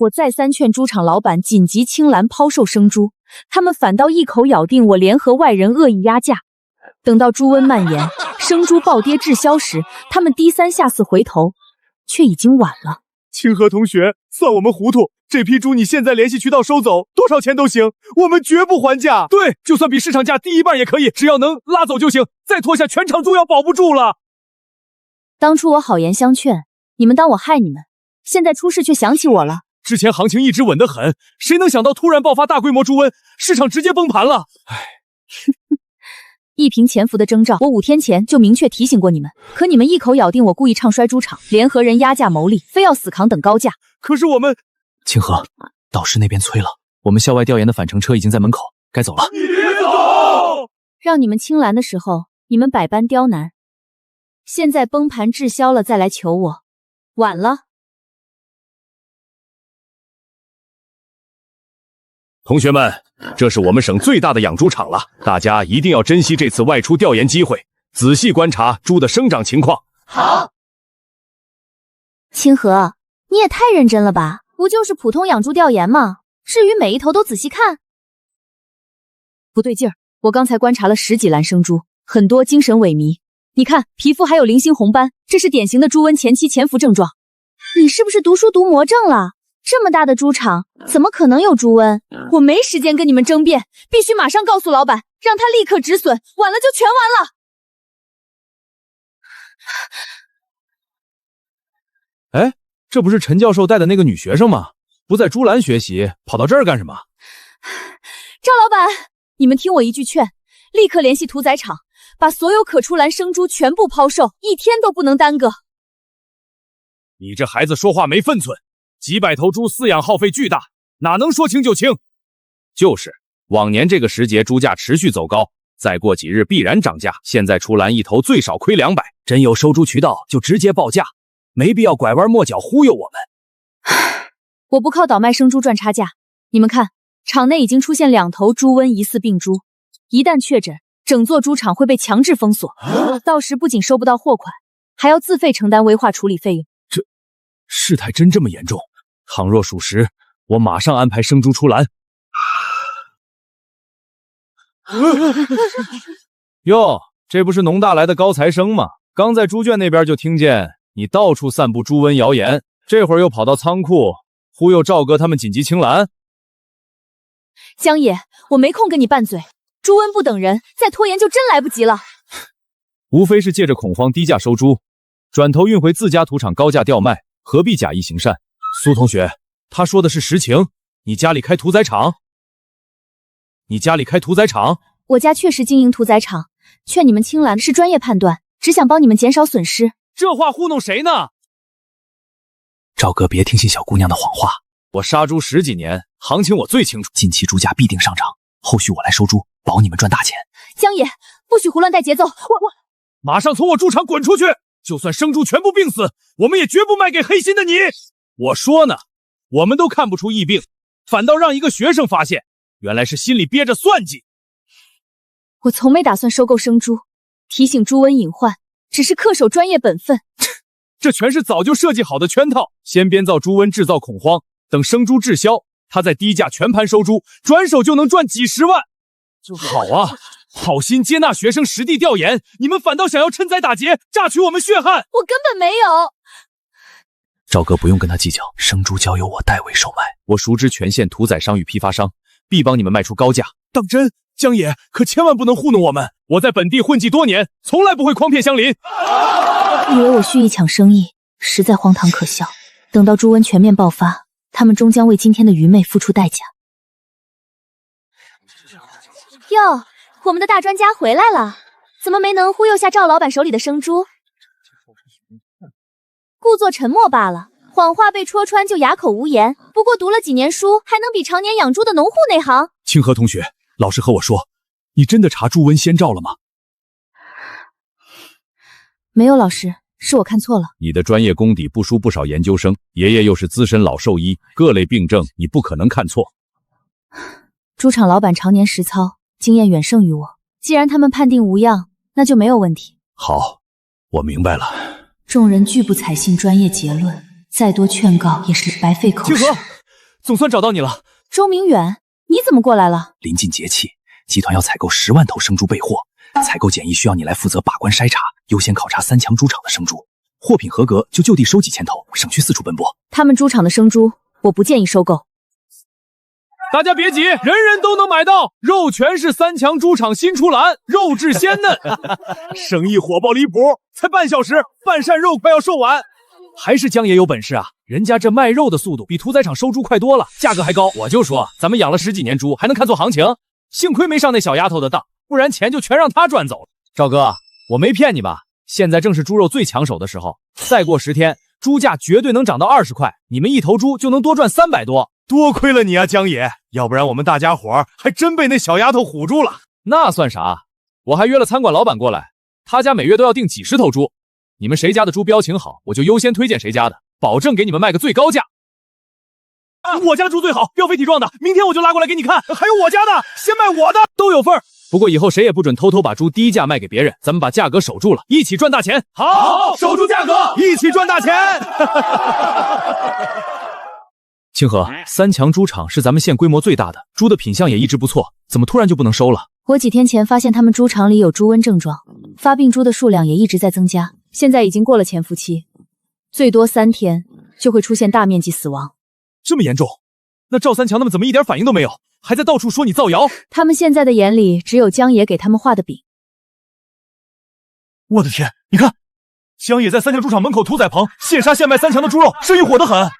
我再三劝猪场老板紧急青蓝抛售生猪，他们反倒一口咬定我联合外人恶意压价。等到猪瘟蔓延，生猪暴跌滞销时，他们低三下四回头，却已经晚了。清河同学，算我们糊涂，这批猪你现在联系渠道收走，多少钱都行，我们绝不还价。对，就算比市场价低一半也可以，只要能拉走就行，再拖下全场猪要保不住了。当初我好言相劝，你们当我害你们，现在出事却想起我了。之前行情一直稳得很，谁能想到突然爆发大规模猪瘟，市场直接崩盘了。唉。一平潜伏的征兆，我5天前就明确提醒过你们，可你们一口咬定我故意唱衰猪场，联合人压价牟利，非要死扛等高价。可是我们……清河，导师那边催了，我们校外调研的返程车已经在门口，该走了。你别走！让你们青蓝的时候，你们百般刁难，现在崩盘滞销了再来求我，晚了。同学们，这是我们省最大的养猪场了，大家一定要珍惜这次外出调研机会，仔细观察猪的生长情况。好。清河，你也太认真了吧？不就是普通养猪调研吗？至于每一头都仔细看？不对劲儿，我刚才观察了10几栏生猪，很多精神萎靡。你看，皮肤还有零星红斑，这是典型的猪瘟前期潜伏症状。你是不是读书读魔怔了？这么大的猪场，怎么可能有猪瘟？我没时间跟你们争辩，必须马上告诉老板，让他立刻止损，晚了就全完了。哎，这不是陈教授带的那个女学生吗？不在猪栏学习，跑到这儿干什么？赵老板，你们听我一句劝，立刻联系屠宰场，把所有可出栏生猪全部抛售，一天都不能耽搁。你这孩子说话没分寸，几百头猪饲养耗费巨大，哪能说清就清？就是，往年这个时节猪价持续走高，再过几日必然涨价，现在出栏一头最少亏200，真有收猪渠道就直接报价，没必要拐弯抹角忽悠我们。我不靠倒卖生猪赚差价，你们看，场内已经出现2头猪瘟疑似病猪，一旦确诊，整座猪场会被强制封锁，到时不仅收不到货款，还要自费承担危化处理费用。这事态真这么严重？倘若属实，我马上安排生猪出栏。哟，这不是农大来的高材生吗？刚在猪圈那边就听见你到处散布猪瘟谣言，这会儿又跑到仓库忽悠赵哥他们紧急清栏。江野，我没空跟你拌嘴，猪瘟不等人，再拖延就真来不及了。无非是借着恐慌低价收猪，转头运回自家土场高价调卖，何必假意行善？苏同学，他说的是实情，你家里开屠宰场？我家确实经营屠宰场，劝你们青蓝是专业判断，只想帮你们减少损失。这话糊弄谁呢？赵哥，别听信小姑娘的谎话。我杀猪10几年，行情我最清楚，近期猪价必定上涨，后续我来收猪，保你们赚大钱。江野，不许胡乱带节奏！我马上从我猪场滚出去！就算生猪全部病死，我们也绝不卖给黑心的你！我说呢，我们都看不出疫病，反倒让一个学生发现，原来是心里憋着算计。我从没打算收购生猪，提醒猪瘟隐患，只是恪守专业本分。这全是早就设计好的圈套，先编造猪瘟制造恐慌，等生猪滞销，他再低价全盘收猪，转手就能赚几10万。好啊，好心接纳学生实地调研，你们反倒想要趁灾打劫，榨取我们血汗。我根本没有。赵哥不用跟他计较，生猪交由我代为售卖。我熟知全县屠宰商与批发商，必帮你们卖出高价。当真？江野可千万不能糊弄我们！我在本地混迹多年，从来不会诓骗乡邻。以为我蓄意抢生意，实在荒唐可笑。等到猪瘟全面爆发，他们终将为今天的愚昧付出代价。哟，我们的大专家回来了，怎么没能忽悠下赵老板手里的生猪？故作沉默罢了，谎话被戳穿就哑口无言。不过读了几年书，还能比常年养猪的农户内行。清河同学，老师和我说，你真的查猪瘟先兆了吗？没有，老师，是我看错了。你的专业功底不输不少研究生，爷爷又是资深老兽医，各类病症你不可能看错。猪场老板常年实操，经验远胜于我。既然他们判定无恙，那就没有问题。好，我明白了。众人拒不采信专业结论，再多劝告也是白费口舌。清河，总算找到你了。周明远，你怎么过来了？临近节气，集团要采购10万头生猪备货，采购检疫需要你来负责把关筛查，优先考察3强猪场的生猪，货品合格就地收几千头，省去四处奔波。他们猪场的生猪，我不建议收购。大家别急，人人都能买到，肉全是3强猪场新出栏，肉质鲜嫩，生意火爆离谱，才半小时，半扇肉快要售完。还是江爷有本事啊，人家这卖肉的速度比屠宰场收猪快多了，价格还高。我就说咱们养了10几年猪，还能看错行情，幸亏没上那小丫头的当，不然钱就全让她赚走了。赵哥，我没骗你吧？现在正是猪肉最抢手的时候，再过10天，猪价绝对能涨到20块，你们一头猪就能多赚300多。多亏了你啊，江爷，要不然我们大家伙还真被那小丫头唬住了。那算啥？我还约了餐馆老板过来，他家每月都要订几10头猪，你们谁家的猪标情好，我就优先推荐谁家的，保证给你们卖个最高价。我家猪最好，膘肥体壮的，明天我就拉过来给你看。还有我家的，先卖我的，都有份儿。不过以后谁也不准偷偷把猪低价卖给别人，咱们把价格守住了，一起赚大钱。好，守住价格，一起赚大钱。清河，3强猪场是咱们县规模最大的，猪的品相也一直不错，怎么突然就不能收了？我几天前发现他们猪场里有猪瘟症状，发病猪的数量也一直在增加，现在已经过了潜伏期，最多3天就会出现大面积死亡。这么严重？那赵3强他们怎么一点反应都没有，还在到处说你造谣？他们现在的眼里只有江爷给他们画的饼。我的天，你看，江野在3强猪场门口屠宰棚现杀现卖3强的猪肉，生意火得很。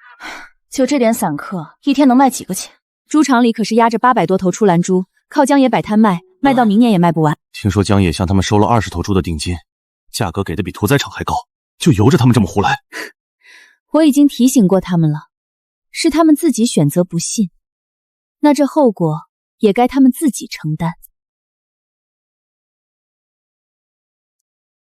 就这点散客，一天能卖几个钱？猪场里可是压着800多头出栏猪，靠江野摆摊卖，卖到明年也卖不完。听说江野向他们收了20头猪的定金，价格给的比屠宰场还高，就由着他们这么胡来。我已经提醒过他们了，是他们自己选择不信，那这后果也该他们自己承担。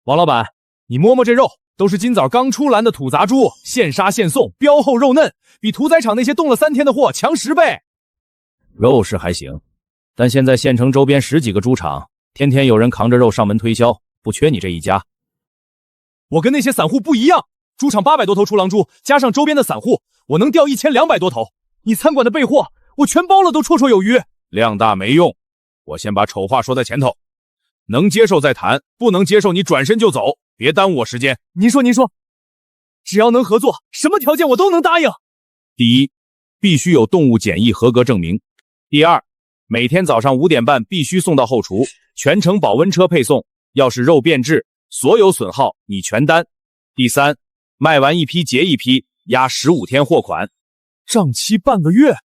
王老板，你摸摸这肉，都是今早刚出栏的土杂猪，现杀现送，膘厚肉嫩，比屠宰场那些冻了3天的货强10倍。肉是还行，但现在县城周边10几个猪场，天天有人扛着肉上门推销，不缺你这一家。我跟那些散户不一样，猪场800多头出狼猪，加上周边的散户，我能调1200多头。你餐馆的备货，我全包了都绰绰有余。量大没用，我先把丑话说在前头，能接受再谈，不能接受你转身就走，别耽误我时间。您说，只要能合作，什么条件我都能答应。第一，必须有动物检疫合格证明。第二，每天早上5点半必须送到后厨，全程保温车配送，要是肉变质，所有损耗你全担。第三，卖完一批结一批，压15天货款，账期半个月，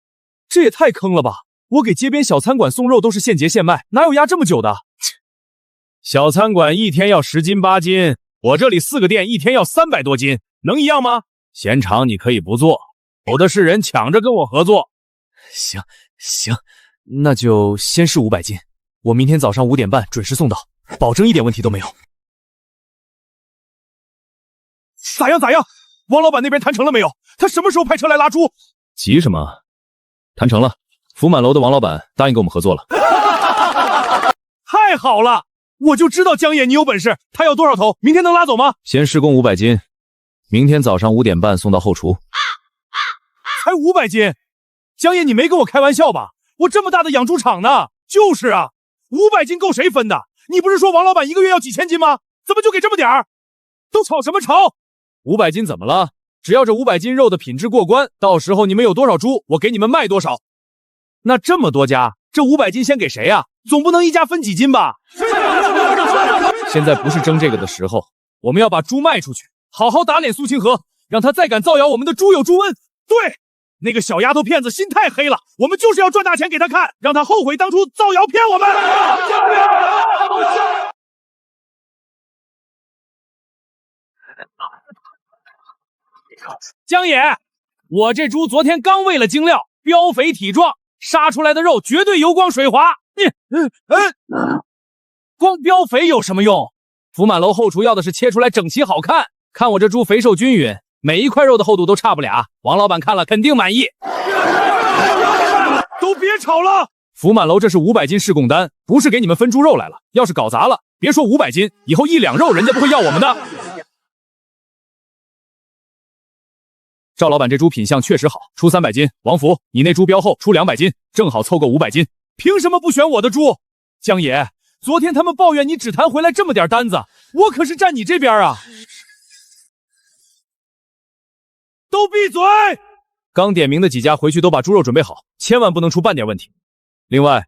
这也太坑了吧！我给街边小餐馆送肉都是现结现卖，哪有压这么久的？小餐馆一天要10斤8斤，我这里4个店一天要300多斤，能一样吗？闲场你可以不做，有的是人抢着跟我合作。行，那就先试500斤，我明天早上5点半准时送到，保证一点问题都没有。咋样？王老板那边谈成了没有？他什么时候派车来拉猪？急什么？谈成了，福满楼的王老板答应跟我们合作了。太好了，我就知道江野你有本事。他要多少头？明天能拉走吗？先试供500斤，明天早上5点半送到后厨。才500斤？江野你没跟我开玩笑吧？我这么大的养猪场呢。就是啊，500斤够谁分的？你不是说王老板一个月要几千斤吗？怎么就给这么点儿？都吵什么吵？500斤怎么了？只要这500斤肉的品质过关，到时候你们有多少猪，我给你们卖多少。那这么多家，这500斤先给谁啊？总不能一家分几斤吧？现在不是争这个的时候，我们要把猪卖出去，好好打脸苏清河，让他再敢造谣我们的猪有猪瘟。对，那个小丫头片子心太黑了，我们就是要赚大钱给他看，让他后悔当初造谣骗我们。江野，我这猪昨天刚喂了精料，膘肥体壮，杀出来的肉绝对油光水滑。光膘肥有什么用？福满楼后厨要的是切出来整齐好看。看我这猪肥瘦均匀，每一块肉的厚度都差不俩，王老板看了肯定满意。都别吵了，福满楼这是500斤试供单，不是给你们分猪肉来了。要是搞砸了，别说500斤，以后1两肉人家不会要我们的。赵老板这猪品相确实好，出300斤。王福，你那猪标后出200斤，正好凑够500斤。凭什么不选我的猪？江爷，昨天他们抱怨你只谈回来这么点单子，我可是站你这边啊！都闭嘴！刚点名的几家回去都把猪肉准备好，千万不能出半点问题。另外，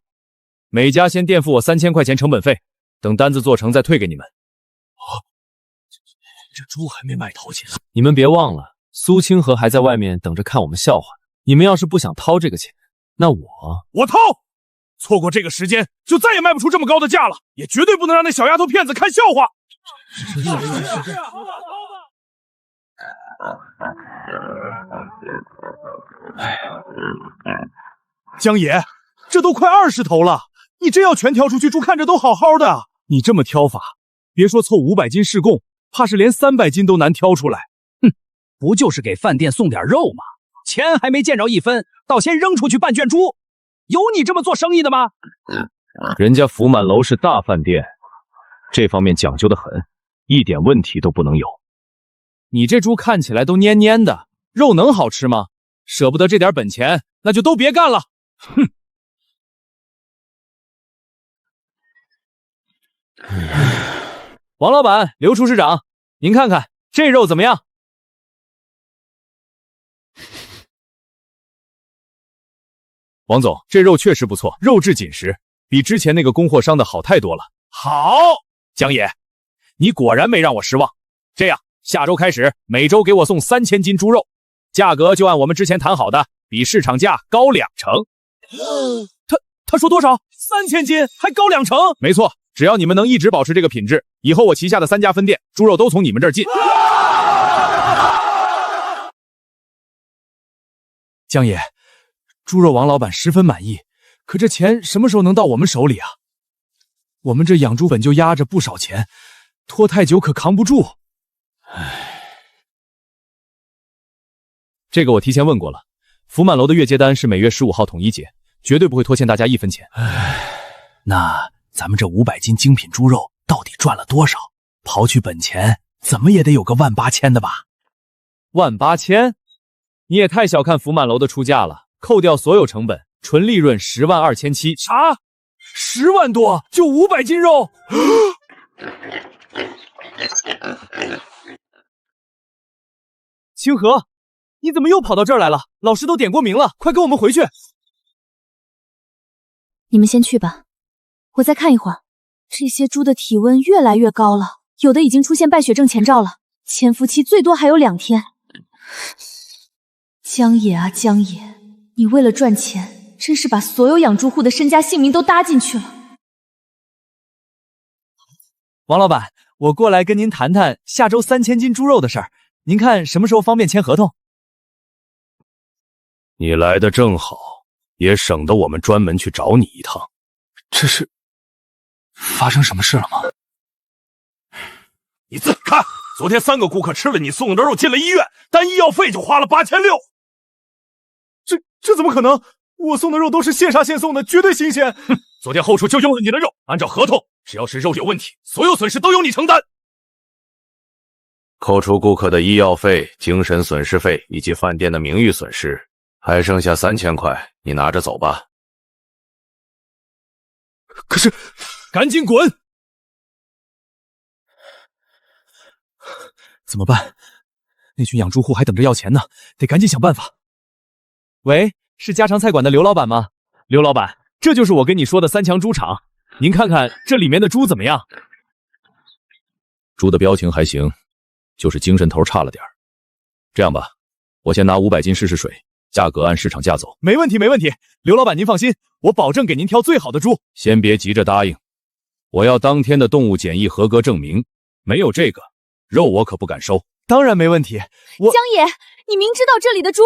每家先垫付我3000块钱成本费，等单子做成再退给你们。这猪还没卖掏钱，你们别忘了，苏清河还在外面等着看我们笑话。你们要是不想掏这个钱，那我掏。错过这个时间，就再也卖不出这么高的价了，也绝对不能让那小丫头片子看笑话。江爷，这都快20头了，你真要全挑出去？猪看着都好好的，你这么挑法，别说凑500斤试供，怕是连300斤都难挑出来。哼，不就是给饭店送点肉吗？钱还没见着1分，倒先扔出去半圈猪，有你这么做生意的吗？人家福满楼是大饭店，这方面讲究得很，一点问题都不能有。你这猪看起来都蔫蔫的，肉能好吃吗？舍不得这点本钱，那就都别干了。哼！王老板，刘厨师长，您看看这肉怎么样？王总，这肉确实不错，肉质紧实，比之前那个供货商的好太多了。好，江爷，你果然没让我失望。这样，下周开始每周给我送3000斤猪肉，价格就按我们之前谈好的，比市场价高2成。他说多少？3000斤还高2成？没错，只要你们能一直保持这个品质，以后我旗下的3家分店猪肉都从你们这儿进。江爷，猪肉王老板十分满意，可这钱什么时候能到我们手里啊？我们这养猪本就压着不少钱，拖太久可扛不住。这个我提前问过了，福满楼的月结单是每月15号统一结，绝对不会拖欠大家1分钱。那咱们这500斤精品猪肉到底赚了多少？刨去本钱，怎么也得有个18000的吧？18000？你也太小看福满楼的出价了，扣掉所有成本，纯利润102700。啥？10万多就500斤肉？清河，你怎么又跑到这儿来了？老师都点过名了，快跟我们回去。你们先去吧，我再看一会儿。这些猪的体温越来越高了，有的已经出现败血症前兆了，潜伏期最多还有2天。江野啊江野，你为了赚钱，真是把所有养猪户的身家性命都搭进去了。王老板，我过来跟您谈谈下周3000斤猪肉的事儿，您看什么时候方便签合同？你来的正好，也省得我们专门去找你一趟。这是发生什么事了吗？你自己看，昨天3个顾客吃了你送的肉进了医院，单医药费就花了8600。这怎么可能？我送的肉都是现杀现送的，绝对新鲜。哼，昨天后厨就用了你的肉，按照合同，只要是肉有问题，所有损失都由你承担。扣除顾客的医药费、精神损失费以及饭店的名誉损失，还剩下3000块，你拿着走吧。可是，赶紧滚！怎么办？那群养猪户还等着要钱呢，得赶紧想办法。喂，是家常菜馆的刘老板吗？刘老板，这就是我跟你说的3强猪场，您看看这里面的猪怎么样？猪的标情还行，就是精神头差了点。这样吧，我先拿500斤试试水，价格按市场价走。没问题，没问题。刘老板您放心，我保证给您挑最好的猪。先别急着答应，我要当天的动物检疫合格证明，没有这个，肉我可不敢收。当然没问题。江野，你明知道这里的猪……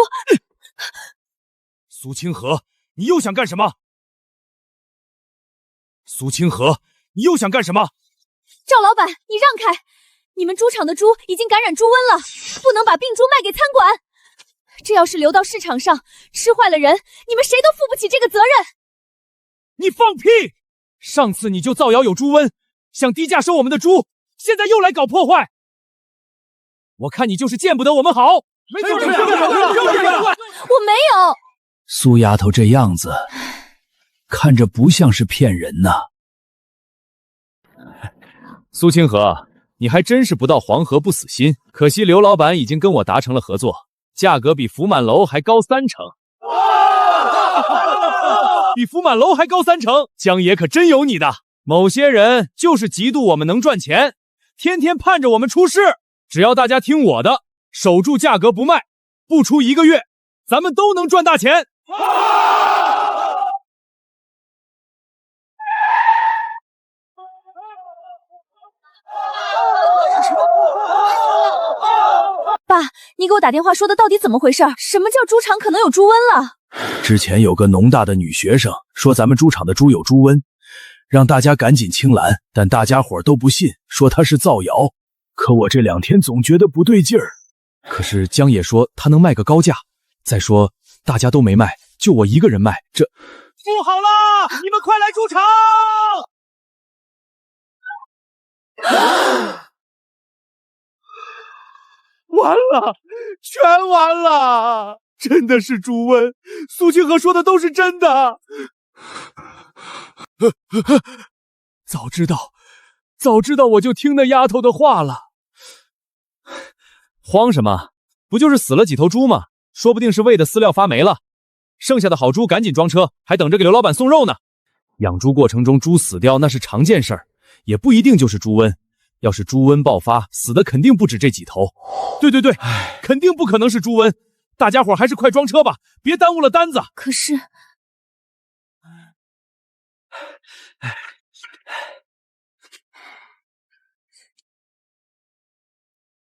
苏清河，你又想干什么？苏清河，你又想干什么？赵老板，你让开！你们猪场的猪已经感染猪瘟了，不能把病猪卖给餐馆。这要是流到市场上，吃坏了人，你们谁都负不起这个责任。你放屁！上次你就造谣有猪瘟，想低价收我们的猪，现在又来搞破坏。我看你就是见不得我们好。没错，就是这个。我没有。苏丫头这样子，看着不像是骗人呐。苏清河，你还真是不到黄河不死心。可惜刘老板已经跟我达成了合作，价格比福满楼还高3成。比福满楼还高3成，江爷可真有你的。某些人就是嫉妒我们能赚钱，天天盼着我们出事。只要大家听我的，守住价格不卖，不出1个月，咱们都能赚大钱。爸，你给我打电话说的到底怎么回事？什么叫猪场可能有猪瘟了？之前有个农大的女学生说咱们猪场的猪有猪瘟，让大家赶紧清拦，但大家伙都不信，说她是造谣。可我这2天总觉得不对劲儿。可是江野说他能卖个高价，再说大家都没卖，就我一个人卖，这不好啦！你们快来猪场！完了，全完了！真的是猪瘟，苏清河说的都是真的。早知道我就听那丫头的话了。慌什么？不就是死了几头猪吗？说不定是喂的饲料发霉了，剩下的好猪赶紧装车，还等着给刘老板送肉呢。养猪过程中猪死掉那是常见事儿，也不一定就是猪瘟。要是猪瘟爆发，死的肯定不止这几头。对，肯定不可能是猪瘟。大家伙还是快装车吧，别耽误了单子。可是，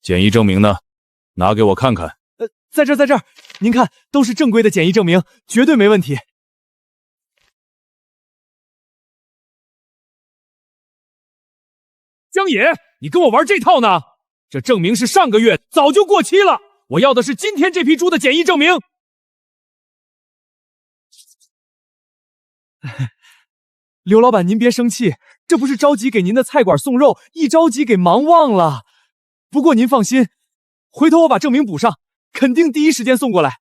检疫证明呢？拿给我看看。在这儿，您看，都是正规的检疫证明，绝对没问题。江野，你跟我玩这套呢？这证明是上个月早就过期了，我要的是今天这批猪的检疫证明。刘老板，您别生气，这不是着急给您的菜馆送肉，一着急给忙忘了。不过您放心，回头我把证明补上，肯定第一时间送过来。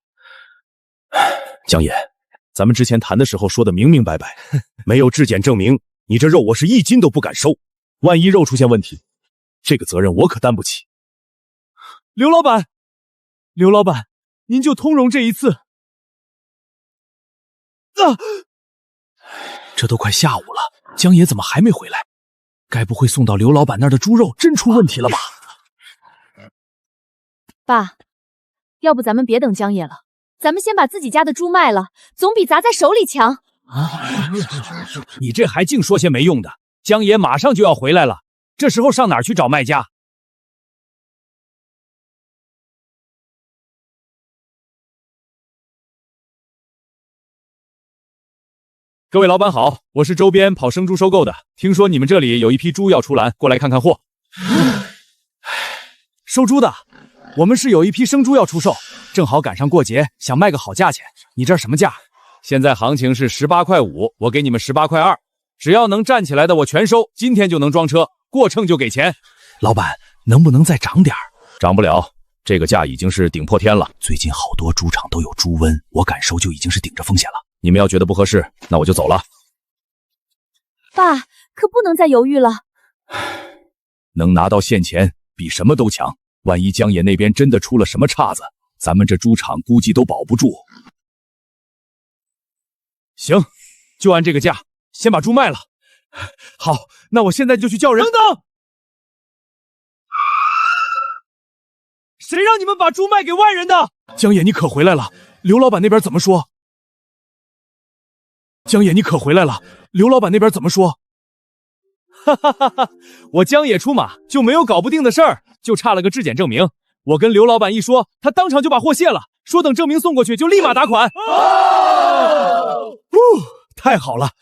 江野，咱们之前谈的时候说的明明白白，没有质检证明，你这肉我是1斤都不敢收。万一肉出现问题，这个责任我可担不起。刘老板，您就通融这一次。这都快下午了，江野怎么还没回来？该不会送到刘老板那儿的猪肉真出问题了吧？爸，要不咱们别等江野了，咱们先把自己家的猪卖了，总比砸在手里强。你这还净说些没用的。江野马上就要回来了，这时候上哪儿去找卖家？各位老板好，我是周边跑生猪收购的，听说你们这里有一批猪要出栏，过来看看货。收猪的，我们是有一批生猪要出售，正好赶上过节，想卖个好价钱。你这儿什么价？现在行情是18块5，我给你们18块2。只要能站起来的我全收，今天就能装车，过秤就给钱。老板，能不能再涨点儿？涨不了，这个价已经是顶破天了。最近好多猪场都有猪瘟，我敢收就已经是顶着风险了。你们要觉得不合适，那我就走了。爸，可不能再犹豫了。能拿到现钱比什么都强，万一江野那边真的出了什么岔子，咱们这猪场估计都保不住。行，就按这个价，先把猪卖了。好，那我现在就去叫人。等等，谁让你们把猪卖给外人的？江野，你可回来了？刘老板那边怎么说？江野，你可回来了？刘老板那边怎么说？哈哈哈哈！我江野出马就没有搞不定的事儿，就差了个质检证明。我跟刘老板一说，他当场就把货卸了，说等证明送过去就立马打款。太好了，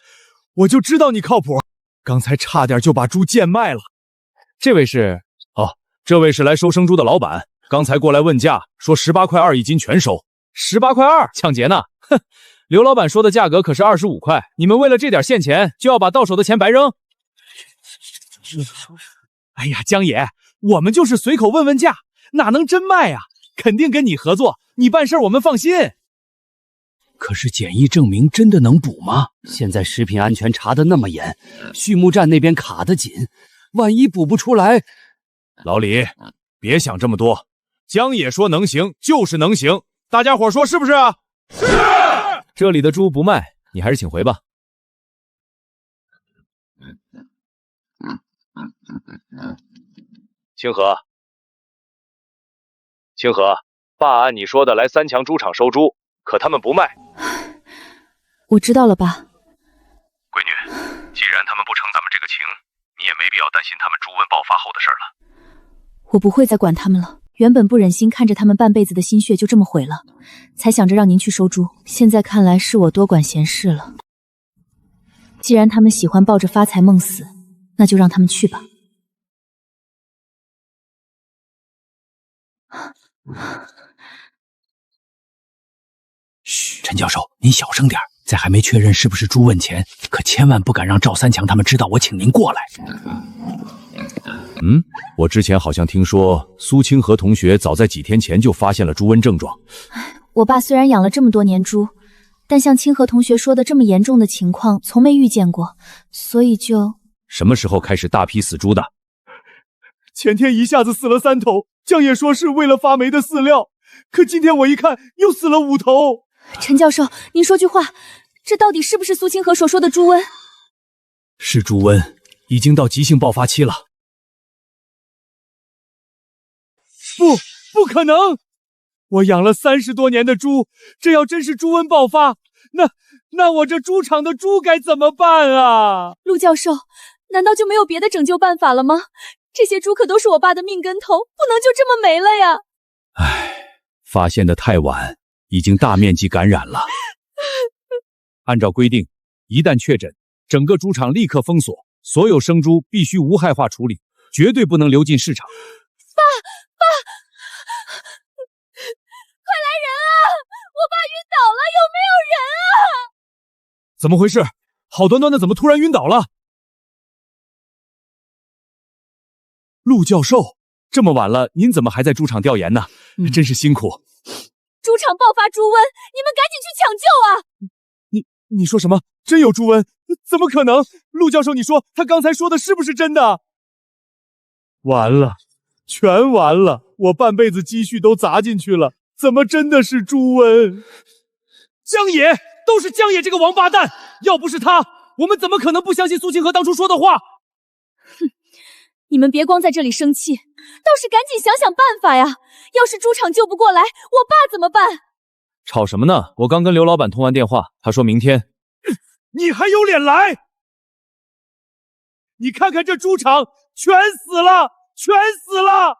我就知道你靠谱，刚才差点就把猪贱卖了。这位是？哦，这位是来收生猪的老板，刚才过来问价，说18块2一斤全收。18块2，抢劫呢？哼！刘老板说的价格可是25块，你们为了这点现钱就要把到手的钱白扔？哎呀，江野，我们就是随口问问价，哪能真卖啊？肯定跟你合作，你办事我们放心。可是检疫证明真的能补吗？现在食品安全查得那么严，畜牧站那边卡得紧，万一补不出来……老李，别想这么多，江野说能行就是能行，大家伙说是不是啊？是。这里的猪不卖，你还是请回吧。清河，爸按你说的来三强猪场收猪，可他们不卖。我知道了，爸。闺女，既然他们不成咱们这个情，你也没必要担心他们猪瘟爆发后的事了。我不会再管他们了。原本不忍心看着他们半辈子的心血就这么毁了，才想着让您去收猪。现在看来是我多管闲事了。既然他们喜欢抱着发财梦死，那就让他们去吧。嘘，陈教授，您小声点，在还没确认是不是猪瘟前，可千万不敢让赵三强他们知道我请您过来。我之前好像听说苏清河同学早在几天前就发现了猪瘟症状。我爸虽然养了这么多年猪，但像清河同学说的这么严重的情况从没遇见过，所以就……什么时候开始大批死猪的？前天一下子死了3头，江野说是为了发霉的饲料，可今天我一看又死了5头。陈教授，您说句话，这到底是不是苏清河所说的猪瘟？是猪瘟，已经到急性爆发期了。不可能！我养了30多年的猪，这要真是猪瘟爆发，那我这猪场的猪该怎么办啊？陆教授，难道就没有别的拯救办法了吗？这些猪可都是我爸的命根头，不能就这么没了呀！发现的太晚，已经大面积感染了。按照规定，一旦确诊，整个猪场立刻封锁，所有生猪必须无害化处理，绝对不能流进市场。爸，快来人啊！我爸晕倒了，有没有人啊？怎么回事？好端端的怎么突然晕倒了？陆教授，这么晚了，您怎么还在猪场调研呢？真是辛苦。猪场爆发猪瘟，你们赶紧去抢救啊！你说什么？真有猪瘟？怎么可能？陆教授，你说他刚才说的是不是真的？完了，全完了！我半辈子积蓄都砸进去了，怎么真的是猪瘟？江野，都是江野这个王八蛋！要不是他，我们怎么可能不相信苏清河当初说的话？哼，你们别光在这里生气，倒是赶紧想想办法呀！要是猪场救不过来，我爸怎么办？吵什么呢？我刚跟刘老板通完电话，他说明天。你还有脸来？你看看这猪场，全死了！全死了！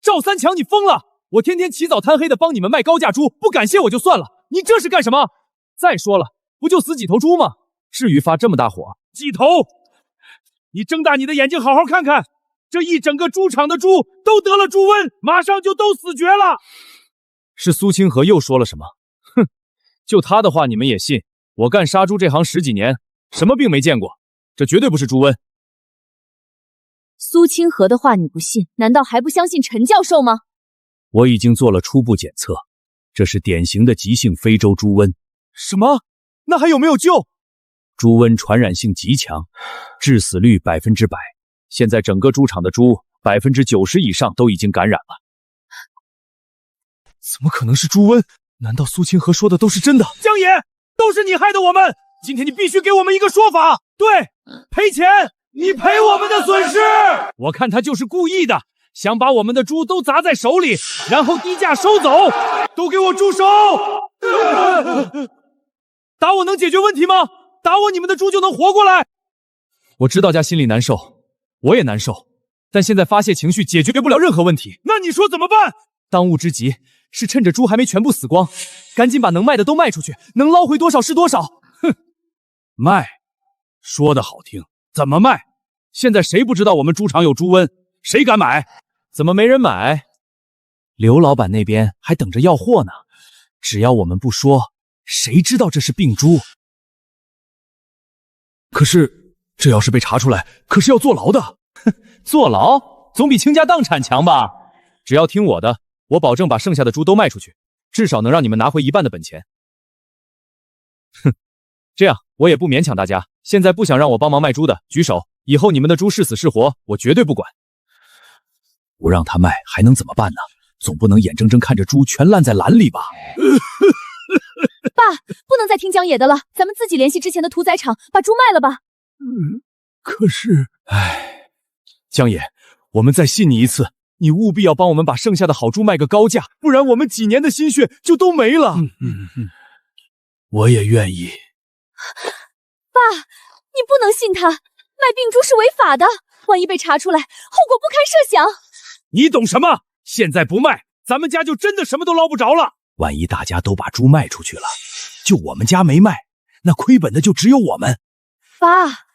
赵三强，你疯了！我天天起早贪黑的帮你们卖高价猪，不感谢我就算了，你这是干什么？再说了，不就死几头猪吗？至于发这么大火？几头？你睁大你的眼睛好好看看，这一整个猪场的猪都得了猪瘟，马上就都死绝了。是苏清河又说了什么？哼，就他的话你们也信？我干杀猪这行10几年，什么病没见过？这绝对不是猪瘟。苏清河的话你不信，难道还不相信陈教授吗？我已经做了初步检测，这是典型的急性非洲猪瘟。什么？那还有没有救？猪瘟传染性极强，致死率100%。现在整个猪场的猪90%以上都已经感染了。怎么可能是猪瘟？难道苏清河说的都是真的？江野，都是你害的我们！今天你必须给我们一个说法。对，赔钱，你赔我们的损失。我看他就是故意的，想把我们的猪都砸在手里，然后低价收走。都给我住手！打我能解决问题吗？打我，你们的猪就能活过来？我知道家心里难受，我也难受，但现在发泄情绪解决不了任何问题。那你说怎么办？当务之急是趁着猪还没全部死光，赶紧把能卖的都卖出去，能捞回多少是多少。哼，卖，说的好听，怎么卖？现在谁不知道我们猪场有猪瘟？谁敢买？怎么没人买？刘老板那边还等着要货呢。只要我们不说，谁知道这是病猪？可是这要是被查出来，可是要坐牢的。坐牢总比倾家荡产强吧？只要听我的，我保证把剩下的猪都卖出去，至少能让你们拿回一半的本钱。哼，这样我也不勉强大家。现在不想让我帮忙卖猪的举手，以后你们的猪是死是活，我绝对不管。不让他卖还能怎么办呢？总不能眼睁睁看着猪全烂在篮里吧？爸，不能再听江野的了，咱们自己联系之前的屠宰场，把猪卖了吧。可是，江野，我们再信你一次，你务必要帮我们把剩下的好猪卖个高价，不然我们几年的心血就都没了。我也愿意。爸，你不能信他，卖病猪是违法的，万一被查出来，后果不堪设想。你懂什么？现在不卖，咱们家就真的什么都捞不着了。万一大家都把猪卖出去了，就我们家没卖，那亏本的就只有我们。爸，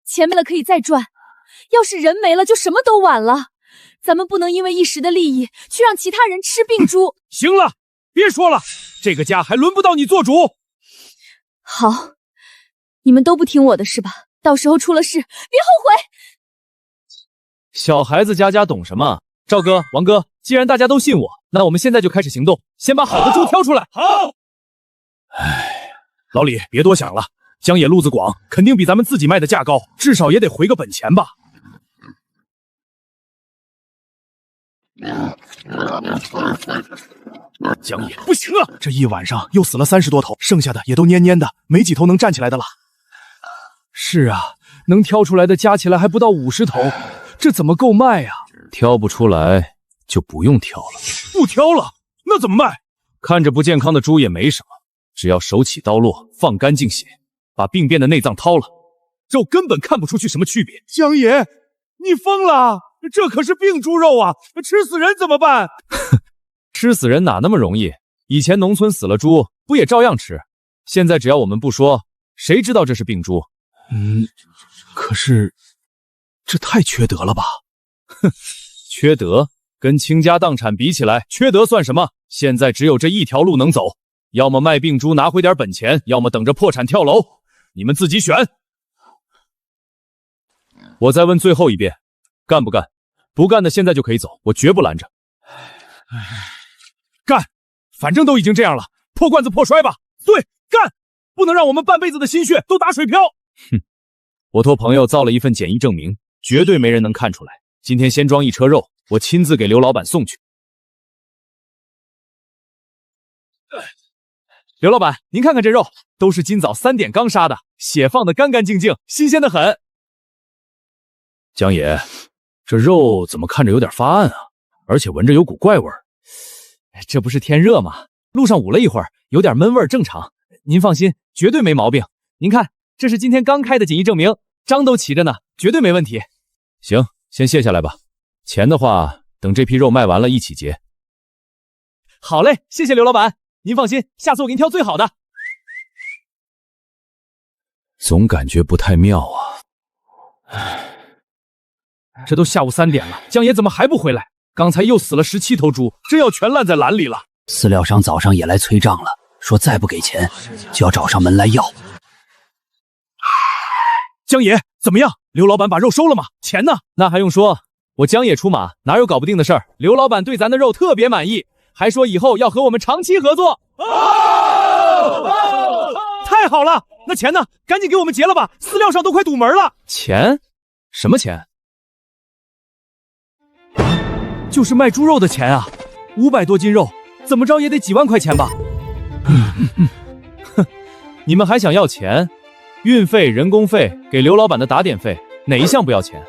钱没了可以再赚，要是人没了就什么都晚了。咱们不能因为一时的利益去让其他人吃病猪。行了，别说了，这个家还轮不到你做主。好，你们都不听我的是吧？到时候出了事，别后悔。小孩子家家懂什么？赵哥、王哥，既然大家都信我，那我们现在就开始行动，先把好的猪挑出来。好。老李，别多想了，江野路子广，肯定比咱们自己卖的价高，至少也得回个本钱吧。江野，不行啊！这一晚上又死了30多头，剩下的也都蔫蔫的，没几头能站起来的了。是啊，能挑出来的加起来还不到50头，这怎么够卖啊？挑不出来就不用挑了。不挑了，那怎么卖？看着不健康的猪也没什么，只要手起刀落，放干净血，把病变的内脏掏了，肉根本看不出去什么区别。江野，你疯了！这可是病猪肉啊，吃死人怎么办？吃死人哪那么容易？以前农村死了猪，不也照样吃？现在只要我们不说，谁知道这是病猪？可是这太缺德了吧？哼，缺德？跟倾家荡产比起来，缺德算什么？现在只有这一条路能走，要么卖病猪拿回点本钱，要么等着破产跳楼，你们自己选。我再问最后一遍，干不干？不干的现在就可以走，我绝不拦着。干！反正都已经这样了，破罐子破摔吧。对，干！不能让我们半辈子的心血都打水漂。哼，我托朋友造了一份检疫证明，绝对没人能看出来。今天先装一车肉，我亲自给刘老板送去。刘老板，您看看这肉，都是今早3点刚杀的，血放得干干净净，新鲜得很。江野，这肉怎么看着有点发暗啊？而且闻着有股怪味儿。这不是天热吗？路上捂了一会儿，有点闷味儿，正常。您放心，绝对没毛病。您看，这是今天刚开的检疫证明，章都齐着呢，绝对没问题。行，先卸下来吧。钱的话，等这批肉卖完了一起结。好嘞，谢谢刘老板。您放心，下次我给您挑最好的。总感觉不太妙啊。这都下午3点了，江爷怎么还不回来？刚才又死了17头猪，真要全烂在篮里了。饲料商早上也来催账了，说再不给钱就要找上门来要。江爷，怎么样？刘老板把肉收了吗？钱呢？那还用说，我江野出马，哪有搞不定的事儿？刘老板对咱的肉特别满意，还说以后要和我们长期合作。太好了！那钱呢？赶紧给我们结了吧，饲料上都快堵门了。钱？什么钱？就是卖猪肉的钱啊，500多斤肉，怎么着也得几万块钱吧？哼，你们还想要钱？运费、人工费，给刘老板的打点费，哪一项不要钱？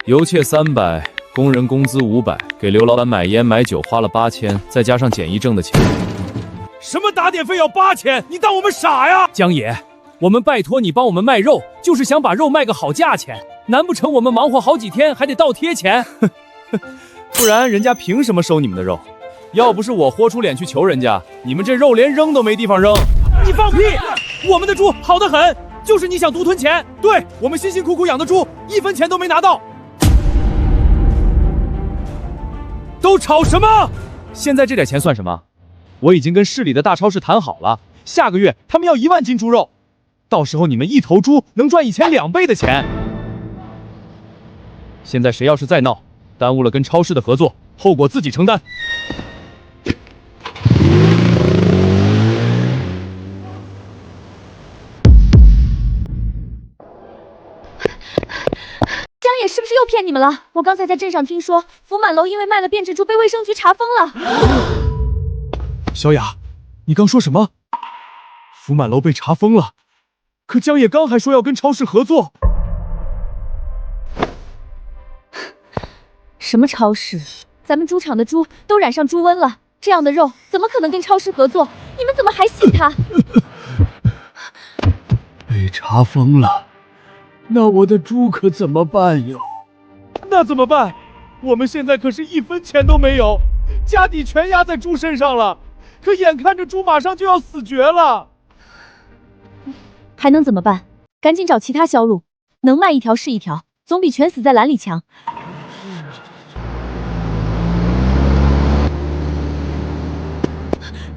油切300，工人工资500，给刘老板买烟买酒花了8000，再加上检疫证的钱。什么打点费要8000？你当我们傻呀？江野，我们拜托你帮我们卖肉，就是想把肉卖个好价钱，难不成我们忙活好几天还得倒贴钱？不然人家凭什么收你们的肉？要不是我豁出脸去求人家，你们这肉连扔都没地方扔。你放屁！我们的猪好得很，就是你想独吞钱。对，我们辛辛苦苦养的猪，1分钱都没拿到。都吵什么？现在这点钱算什么？我已经跟市里的大超市谈好了，下个月他们要1万斤猪肉，到时候你们一头猪能赚以前2倍的钱。现在谁要是再闹，耽误了跟超市的合作，后果自己承担。骗你们了，我刚才在镇上听说，福满楼因为卖了变质猪被卫生局查封了。小雅，你刚说什么？福满楼被查封了，可江野刚还说要跟超市合作。什么超市？咱们猪场的猪都染上猪瘟了，这样的肉怎么可能跟超市合作？你们怎么还信他？被查封了，那我的猪可怎么办哟？那怎么办？我们现在可是1分钱都没有，家底全压在猪身上了。可眼看着猪马上就要死绝了，还能怎么办？赶紧找其他销路，能卖一条是一条，总比全死在篮里强。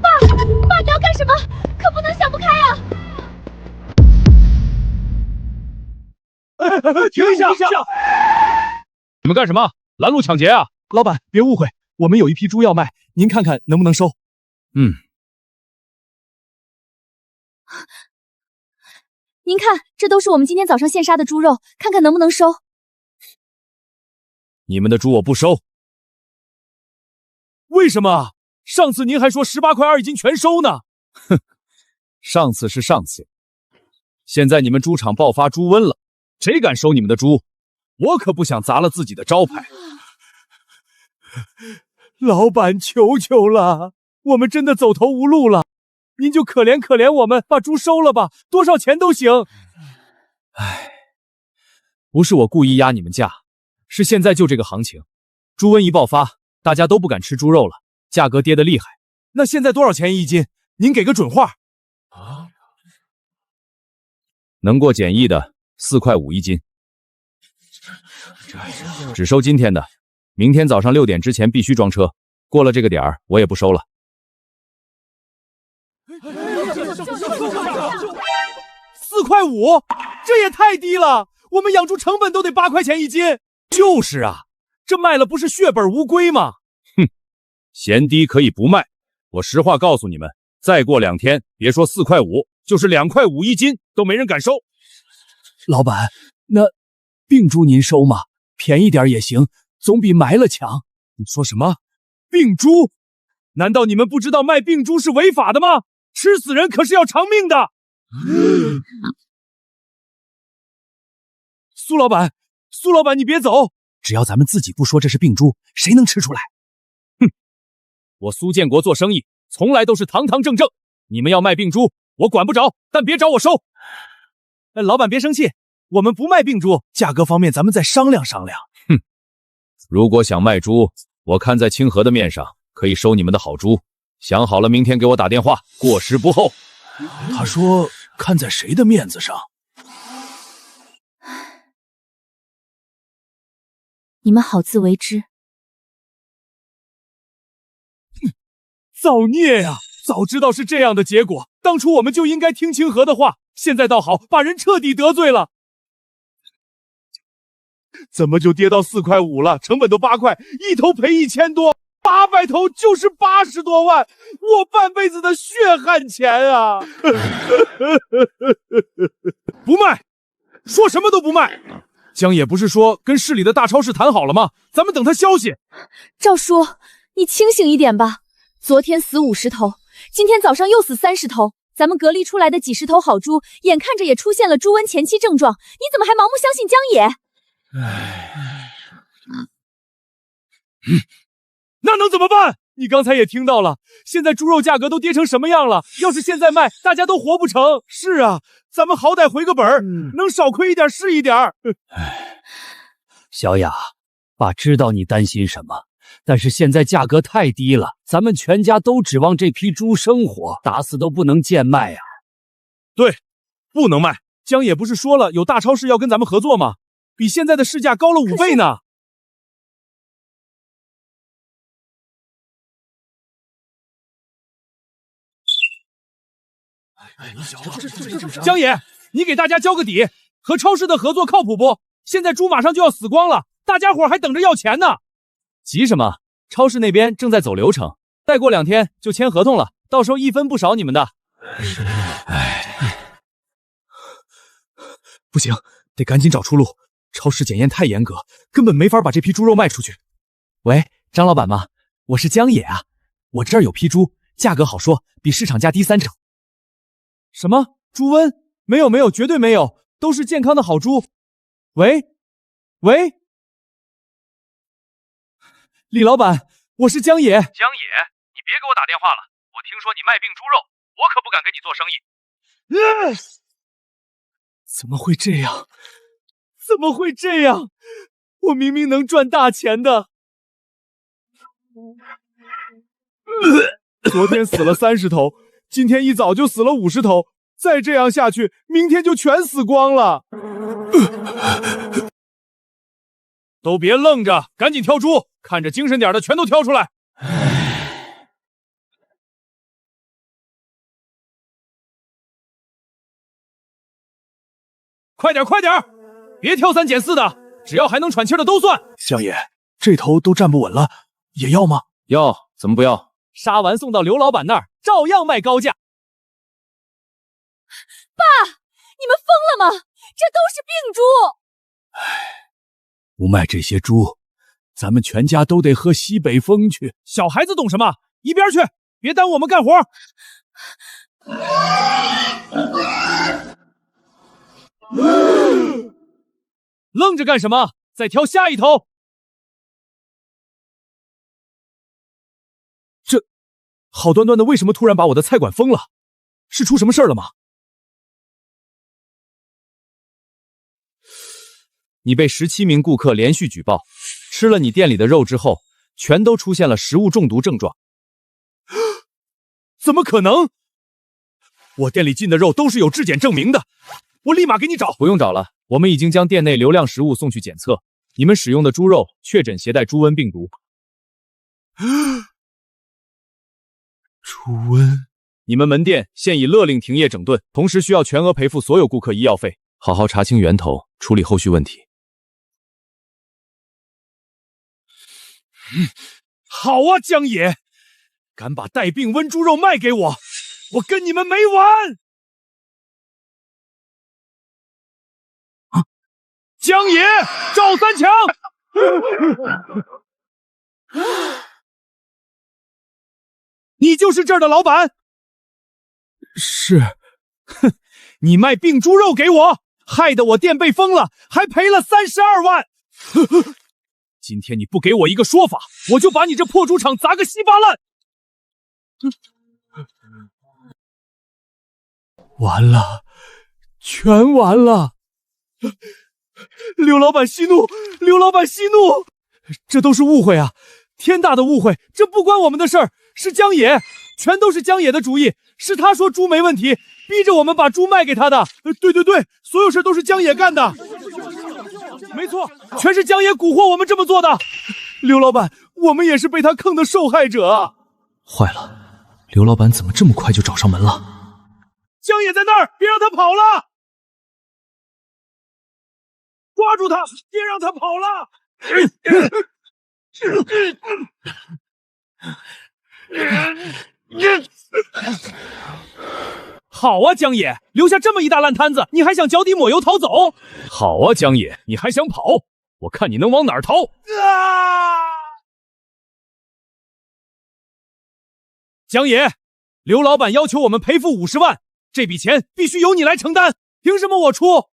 爸，你要干什么？可不能想不开啊！停一下！你们干什么？拦路抢劫啊！老板，别误会，我们有一批猪要卖，您看看能不能收？您看，这都是我们今天早上现杀的猪肉，看看能不能收。你们的猪我不收。为什么？上次您还说18块2一斤全收呢。哼，上次是上次，现在你们猪场爆发猪瘟了，谁敢收你们的猪？我可不想砸了自己的招牌。老板，求求了，我们真的走投无路了，您就可怜可怜我们，把猪收了吧，多少钱都行。唉，不是我故意压你们价，是现在就这个行情，猪瘟一爆发，大家都不敢吃猪肉了，价格跌得厉害。那现在多少钱一斤？您给个准话。能过检疫的4块5一斤，只收今天的，明天早上6点之前必须装车，过了这个点儿我也不收了。4块5，这也太低了，我们养猪成本都得8块钱一斤。就是啊，这卖了不是血本无归吗？哼，嫌低可以不卖，我实话告诉你们，再过2天，别说4块5，就是2块5一斤都没人敢收。老板，那病猪您收吗？便宜点也行，总比埋了强。你说什么？病猪？难道你们不知道卖病猪是违法的吗？吃死人可是要偿命的。苏老板，你别走，只要咱们自己不说这是病猪，谁能吃出来？哼，我苏建国做生意从来都是堂堂正正，你们要卖病猪，我管不着，但别找我收。老板别生气，我们不卖病猪，价格方面咱们再商量商量。哼，如果想卖猪，我看在清河的面上可以收你们的好猪，想好了明天给我打电话，过时不候。他说看在谁的面子上。你们好自为之。造孽呀！早知道是这样的结果，当初我们就应该听清河的话，现在倒好，把人彻底得罪了。怎么就跌到4块5了？成本都8块，一头赔1000多，800头就是80多万，我半辈子的血汗钱啊！不卖，说什么都不卖。江野不是说跟市里的大超市谈好了吗？咱们等他消息。赵叔，你清醒一点吧。昨天死50头，今天早上又死30头，咱们隔离出来的几十头好猪，眼看着也出现了猪瘟前期症状，你怎么还盲目相信江野？那能怎么办？你刚才也听到了，现在猪肉价格都跌成什么样了？要是现在卖，大家都活不成。是啊，咱们好歹回个本儿，能少亏一点是一点。小雅，爸知道你担心什么，但是现在价格太低了，咱们全家都指望这批猪生活，打死都不能贱卖啊。对，不能卖。江野不是说了有大超市要跟咱们合作吗？比现在的市价高了5倍呢。江野，你给大家交个底，和超市的合作靠谱不？现在猪马上就要死光了，大家伙还等着要钱呢。急什么？超市那边正在走流程，再过2天就签合同了，到时候1分不少你们的。不行，得赶紧找出路，超市检验太严格，根本没法把这批猪肉卖出去。喂，张老板吗？我是江野啊，我这儿有批猪，价格好说，比市场价低30%。什么？猪瘟？没有，绝对没有，都是健康的好猪。喂，李老板，我是江野。江野，你别给我打电话了，我听说你卖病猪肉，我可不敢跟你做生意。怎么会这样？怎么会这样？我明明能赚大钱的。昨天死了30头，今天一早就死了50头，再这样下去，明天就全死光了。都别愣着，赶紧挑猪，看着精神点的全都挑出来。快点，别挑3拣4的，只要还能喘气的都算。相爷，这头都站不稳了，也要吗？要，怎么不要？杀完送到刘老板那儿，照样卖高价。爸，你们疯了吗？这都是病猪！不卖这些猪，咱们全家都得喝西北风去。小孩子懂什么？一边去，别耽误我们干活。愣着干什么？再挑下一头。这好端端的，为什么突然把我的菜馆封了？是出什么事儿了吗？你被17名顾客连续举报，吃了你店里的肉之后，全都出现了食物中毒症状。怎么可能？我店里进的肉都是有质检证明的，我立马给你找。不用找了，我们已经将店内流量食物送去检测，你们使用的猪肉确诊携带猪瘟病毒。猪瘟？你们门店现已勒令停业整顿，同时需要全额赔付所有顾客医药费，好好查清源头，处理后续问题。好啊，江野，敢把带病瘟猪肉卖给我，我跟你们没完！江野，赵三强！你就是这儿的老板？是。哼，你卖病猪肉给我，害得我店被封了，还赔了32万。今天你不给我一个说法，我就把你这破猪场砸个稀巴烂！完了，全完了！刘老板息怒，刘老板息怒！这都是误会啊，天大的误会！这不关我们的事儿，是江野，全都是江野的主意，是他说猪没问题，逼着我们把猪卖给他的。对，所有事都是江野干的。没错，全是江野蛊惑我们这么做的。刘老板，我们也是被他坑的受害者。坏了，刘老板怎么这么快就找上门了？江野在那儿，别让他跑了！抓住他，别让他跑了！好啊，江野，留下这么一大烂摊子，你还想脚底抹油逃走？好啊，江野，你还想跑？我看你能往哪儿逃！江野，刘老板要求我们赔付50万，这笔钱必须由你来承担，凭什么我出？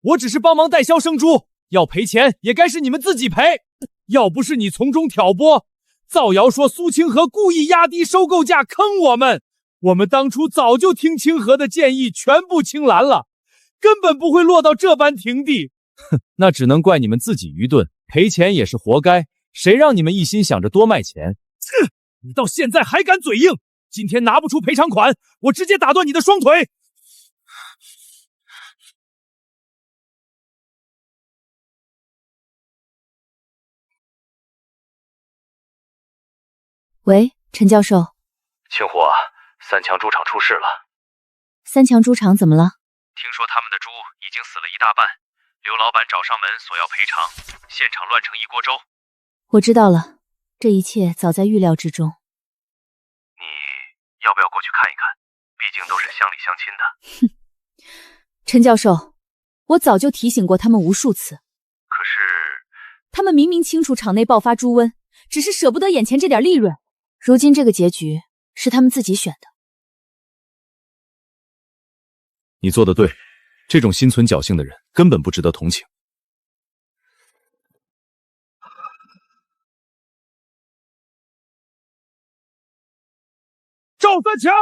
我只是帮忙代销生猪，要赔钱也该是你们自己赔。要不是你从中挑拨，造谣说苏清河故意压低收购价坑我们当初早就听清河的建议，全部青蓝了，根本不会落到这般田地。哼，那只能怪你们自己愚钝，赔钱也是活该。谁让你们一心想着多卖钱？你到现在还敢嘴硬！今天拿不出赔偿款，我直接打断你的双腿！喂，陈教授。清火，三强猪场出事了。三强猪场怎么了？听说他们的猪已经死了一大半，刘老板找上门索要赔偿，现场乱成一锅粥。我知道了，这一切早在预料之中。你要不要过去看一看？毕竟都是乡里乡亲的。哼，陈教授，我早就提醒过他们无数次，他们明明清楚场内爆发猪瘟，只是舍不得眼前这点利润。如今这个结局是他们自己选的。你做的对，这种心存侥幸的人根本不值得同情。赵三强，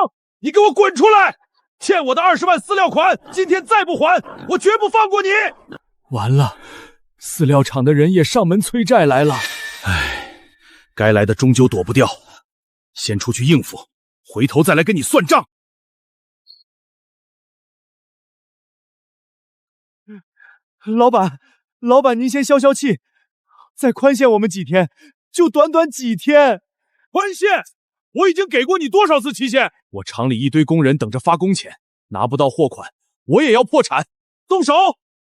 你给我滚出来！欠我的20万饲料款，今天再不还，我绝不放过你！完了，饲料厂的人也上门催债来了。唉，该来的终究躲不掉，先出去应付，回头再来跟你算账。老板，您先消消气，再宽限我们几天，就短短几天。宽限？我已经给过你多少次期限？我厂里一堆工人等着发工钱，拿不到货款，我也要破产。动手！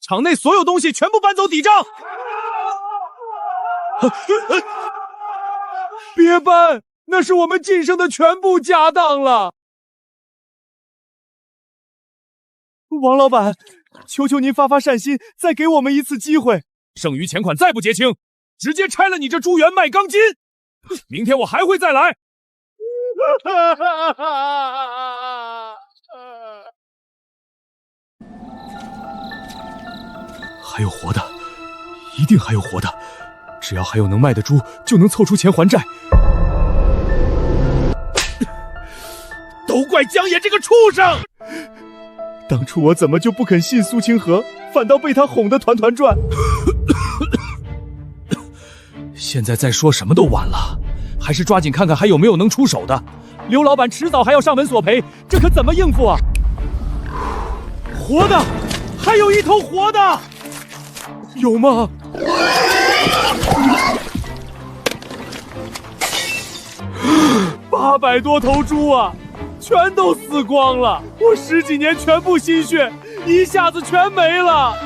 厂内所有东西全部搬走抵账。别搬，那是我们晋升的全部家当了。王老板，求求您发善心，再给我们一次机会。剩余钱款再不结清，直接拆了你这猪园卖钢筋。明天我还会再来。还有活的，一定还有活的。只要还有能卖的猪，就能凑出钱还债。都怪江野这个畜生！当初我怎么就不肯信苏清河，反倒被他哄得团团转。现在再说什么都晚了，还是抓紧看看还有没有能出手的。刘老板迟早还要上门索赔，这可怎么应付啊？活的，还有一头活的，有吗？800多头猪啊，全都死光了！我10几年全部心血，一下子全没了。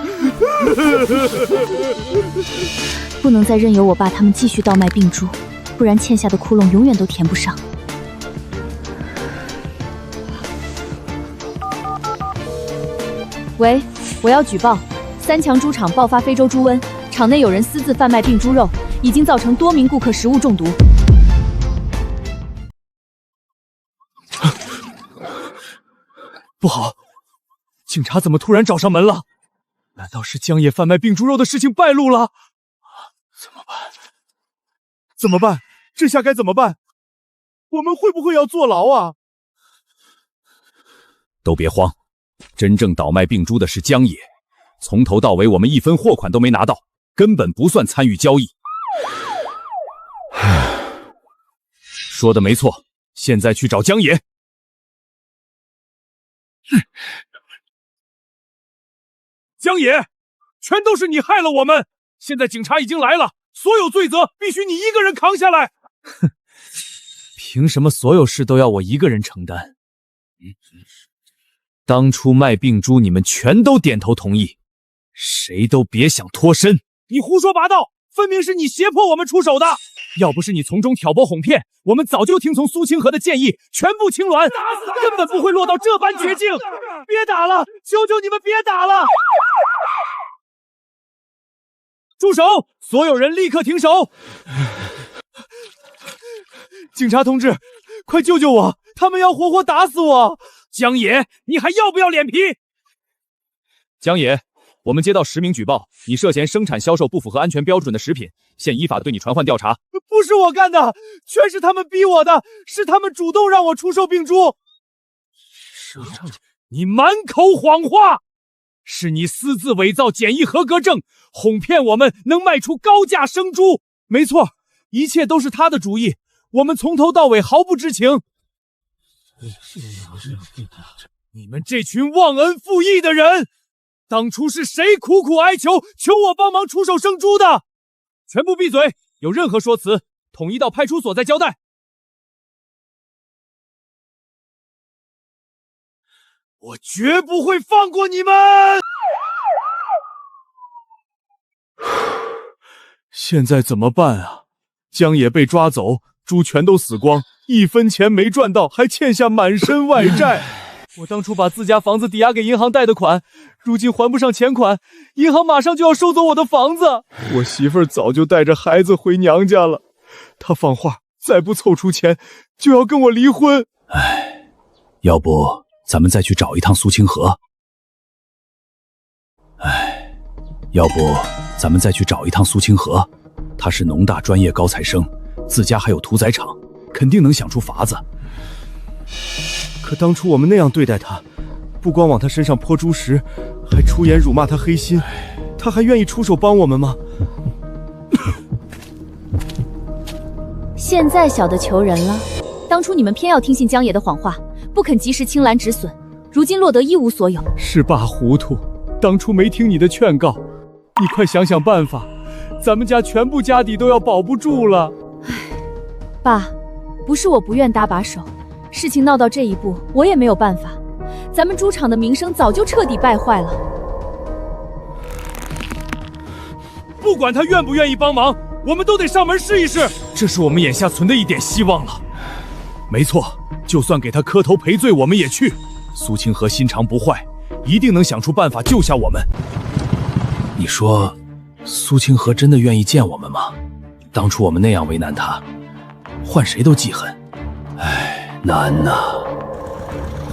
不能再任由我爸他们继续倒卖病猪，不然欠下的窟窿永远都填不上。喂，我要举报3强猪场爆发非洲猪瘟，场内有人私自贩卖病猪肉，已经造成多名顾客食物中毒。不好，警察怎么突然找上门了？难道是江野贩卖病猪肉的事情败露了？怎么办？这下该怎么办？我们会不会要坐牢啊？都别慌，真正倒卖病猪的是江野，从头到尾我们一分货款都没拿到，根本不算参与交易。说的没错，现在去找江野。江野，全都是你害了我们！现在警察已经来了，所有罪责必须你一个人扛下来。哼，凭什么所有事都要我一个人承担？当初卖病猪，你们全都点头同意，谁都别想脱身。你胡说八道，分明是你胁迫我们出手的。要不是你从中挑拨哄骗，我们早就听从苏清河的建议，全部清卵，根本不会落到这般绝境。别打了，求求你们别打了！住手！所有人立刻停手！警察同志，快救救我！他们要活活打死我！江野，你还要不要脸皮？江野，我们接到10名举报，你涉嫌生产销售不符合安全标准的食品，现依法对你传唤调查。不是我干的，全是他们逼我的，是他们主动让我出售病猪。你满口谎话！是你私自伪造检疫合格证，哄骗我们能卖出高价生猪。没错，一切都是他的主意，我们从头到尾毫不知情。你们这群忘恩负义的人，当初是谁苦苦哀求我帮忙出售生猪的？全部闭嘴！有任何说辞，统一到派出所再交代。我绝不会放过你们！现在怎么办啊？江野被抓走，猪全都死光，1分钱没赚到，还欠下满身外债。我当初把自家房子抵押给银行贷的款，如今还不上钱款，银行马上就要收走我的房子。我媳妇儿早就带着孩子回娘家了，她放话再不凑出钱就要跟我离婚。要不咱们再去找一趟苏清河？要不咱们再去找一趟苏清河？他是农大专业高材生，自家还有屠宰场，肯定能想出法子。可当初我们那样对待他，不光往他身上泼猪食，还出言辱骂他黑心，他还愿意出手帮我们吗？现在小的求人了。当初你们偏要听信江野的谎话，不肯及时青蓝止损，如今落得一无所有。是爸糊涂，当初没听你的劝告，你快想想办法，咱们家全部家底都要保不住了。爸，不是我不愿搭把手，事情闹到这一步，我也没有办法。咱们猪场的名声早就彻底败坏了。不管他愿不愿意帮忙，我们都得上门试一试，这是我们眼下存的一点希望了。没错，就算给他磕头赔罪，我们也去。苏清河心肠不坏，一定能想出办法救下我们。你说，苏清河真的愿意见我们吗？当初我们那样为难他，换谁都记恨。难呐！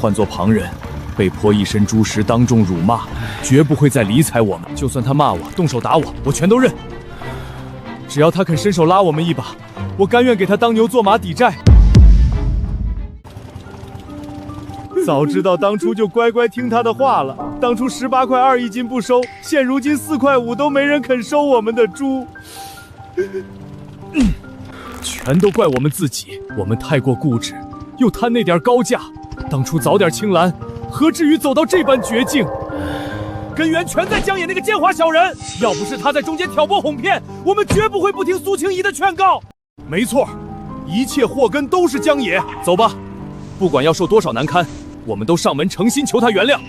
换做旁人，被泼一身猪食，当众辱骂，绝不会再理睬我们。就算他骂我，动手打我，我全都认。只要他肯伸手拉我们一把，我甘愿给他当牛做马抵债。早知道当初就乖乖听他的话了。当初18块2一斤不收，现如今4块5都没人肯收我们的猪。全都怪我们自己，我们太过固执，又贪那点高价。当初早点青蓝，何至于走到这般绝境？根源全在江野那个奸猾小人，要不是他在中间挑拨哄骗，我们绝不会不听苏清怡的劝告。没错，一切祸根都是江野。走吧，不管要受多少难堪，我们都上门诚心求他原谅。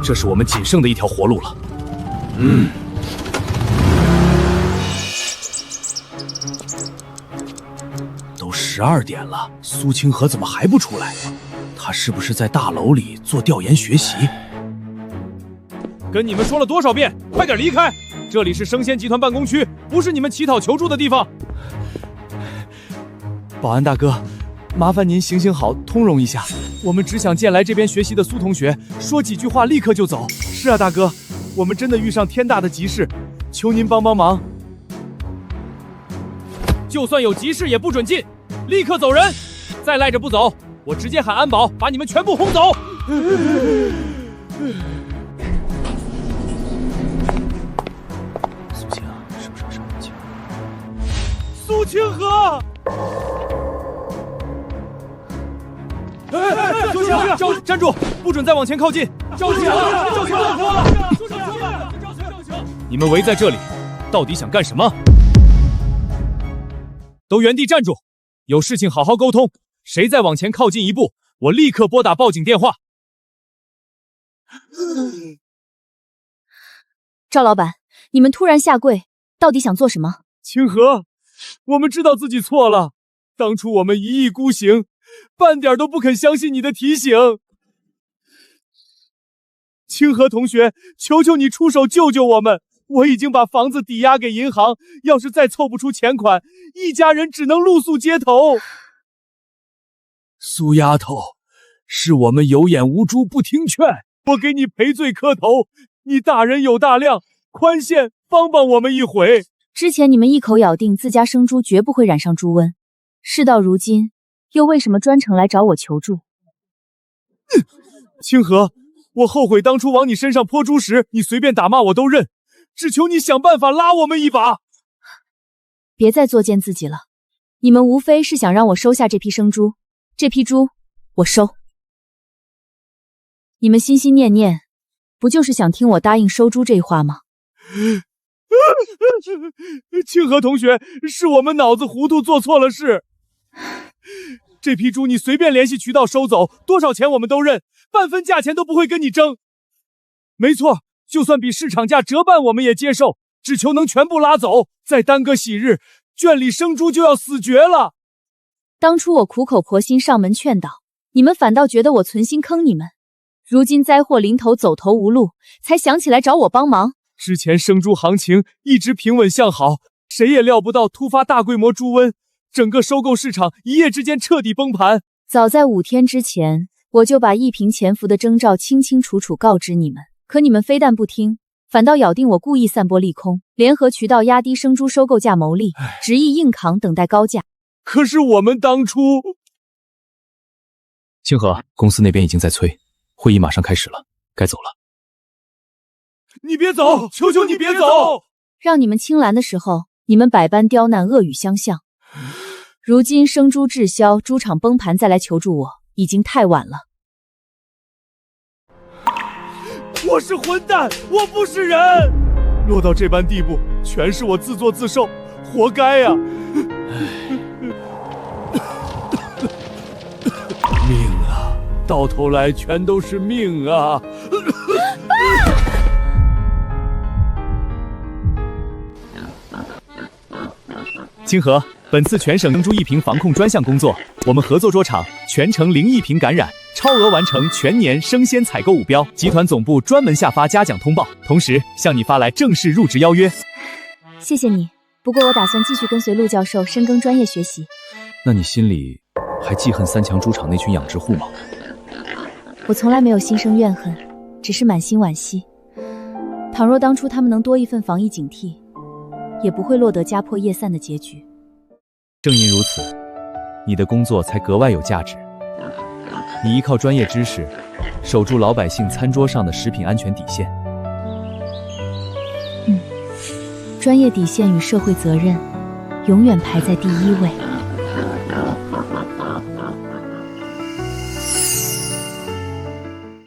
这是我们仅剩的一条活路了。都12点了，苏清河怎么还不出来？他是不是在大楼里做调研学习？跟你们说了多少遍，快点离开！这里是生鲜集团办公区，不是你们乞讨求助的地方。保安大哥，麻烦您行行好，通融一下。我们只想见来这边学习的苏同学，说几句话立刻就走。是啊，大哥，我们真的遇上天大的急事，求您帮帮忙。就算有急事也不准进，立刻走人！再赖着不走，我直接喊安保把你们全部轰走！苏清是不是上门去？苏清河！苏清河，站住！不准再往前靠近！赵清河，你们围在这里，到底想干什么？都原地站住！有事情好好沟通，谁再往前靠近一步，我立刻拨打报警电话。赵老板，你们突然下跪，到底想做什么？清河，我们知道自己错了，当初我们一意孤行，半点都不肯相信你的提醒。清河同学，求求你出手救救我们！我已经把房子抵押给银行，要是再凑不出钱款，一家人只能露宿街头。苏丫头，是我们有眼无珠，不听劝。我给你赔罪磕头，你大人有大量，宽限帮帮我们一回。之前你们一口咬定自家生猪绝不会染上猪瘟，事到如今，又为什么专程来找我求助？清河，我后悔当初往你身上泼猪食，你随便打骂我都认。只求你想办法拉我们一把。别再作践自己了，你们无非是想让我收下这批生猪，这批猪我收。你们心心念念，不就是想听我答应收猪这话吗？清河同学，是我们脑子糊涂，做错了事。这批猪你随便联系渠道收走，多少钱我们都认，半分价钱都不会跟你争。没错，就算比市场价折半我们也接受，只求能全部拉走，再耽搁喜日，圈里生猪就要死绝了。当初我苦口婆心上门劝导，你们反倒觉得我存心坑你们，如今灾祸临头，走投无路，才想起来找我帮忙。之前生猪行情一直平稳向好，谁也料不到突发大规模猪瘟，整个收购市场一夜之间彻底崩盘。早在5天之前，我就把一平潜伏的征兆清清楚楚告知你们，可你们非但不听，反倒咬定我故意散播利空，联合渠道压低生猪收购价牟利，执意硬扛等待高价。可是我们当初……清河，公司那边已经在催，会议马上开始了，该走了。你别走，求求你别走！让你们青蓝的时候，你们百般刁难，恶语相向。如今生猪滞销，猪场崩盘，再来求助我，已经太晚了。我是混蛋，我不是人，落到这般地步，全是我自作自受，活该呀！命啊，到头来全都是命啊！清河，本次全省生猪疫情防控专项工作，我们合作捉场，全程零疫情感染，超额完成全年生鲜采购5标。集团总部专门下发嘉奖通报，同时向你发来正式入职邀约。谢谢你，不过我打算继续跟随陆教授深耕专业学习。那你心里还记恨3强猪场那群养殖户吗？我从来没有心生怨恨，只是满心惋惜。倘若当初他们能多一份防疫警惕，也不会落得家破业散的结局。正因如此，你的工作才格外有价值。你依靠专业知识，守住老百姓餐桌上的食品安全底线。专业底线与社会责任，永远排在第1位。